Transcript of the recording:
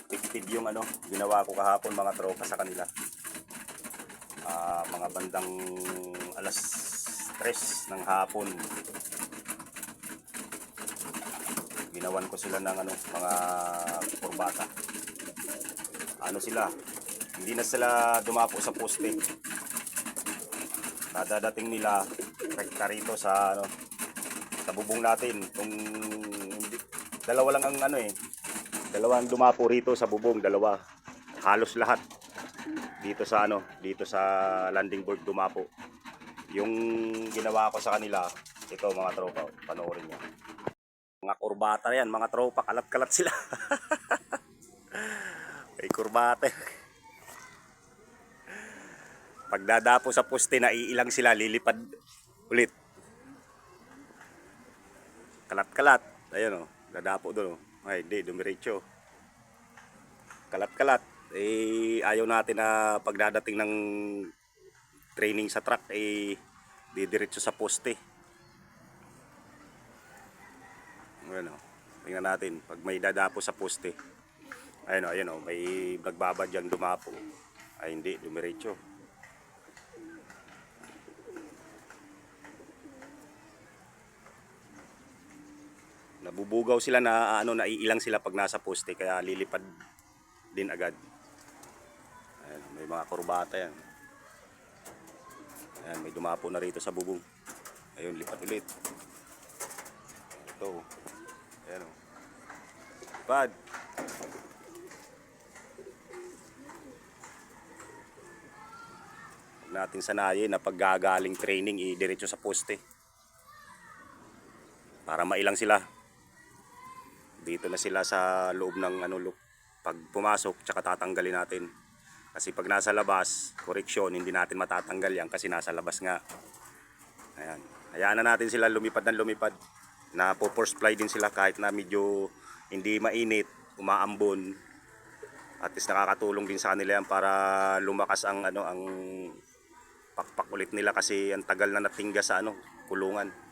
effective yung ano, ginawa ko kahapon mga tropa sa kanila. Mga bandang alas 3 ng hapon. Ginawan ko sila ng ano, mga kurbata. Ano sila, hindi na sila dumapo sa poste. Dadating nila rekta rito sa ano, sa bubong natin. Kung dalawa lang ang ano eh, dalawa ang dumapo rito sa bubong, dalawa. Halos lahat dito sa ano, dito sa landing board dumapo. Yung ginawa ko sa kanila, ito mga tropa, panoorin niyo. Mga kurbata yan, mga tropa, kalat-kalat sila. May kurbata. Pag dadapo sa poste, naiilang sila, lilipad ulit. Kalat-kalat. Ayun o, dadapo doon o. Ay, hindi, dumiretso. Kalat-kalat. Eh, ayaw natin na pagdadating ng training sa truck, eh, didiretso sa poste. Ayun o, tingnan natin. Pag may dadapo sa poste. Ayun o, may nagbabad dyan dumapo. Ay, hindi, dumiretso. Nabubugaw sila na ano, naiilang sila pag nasa poste, kaya lilipad din agad. Ayan, may mga kurbata yan. Ayan, may dumapo na rito sa bubong. Ayun, lipat ulit. Ito. Ayan o. Lipad. Huwag natin sanayin na paggagaling training, diretso sa poste. Para mailang sila. Dito na sila sa loob ng ano, pag pumasok, tsaka tatanggalin natin. Kasi pag nasa labas, correction, hindi natin matatanggal yan kasi nasa labas nga. Ayan. Hayaan na natin sila lumipad ng lumipad. Na po-force fly din sila kahit na medyo hindi mainit, umaambon. At least nakakatulong din sa kanila yan para lumakas ang ano, ang pakpak ulit nila kasi ang tagal na natingga sa ano, kulungan.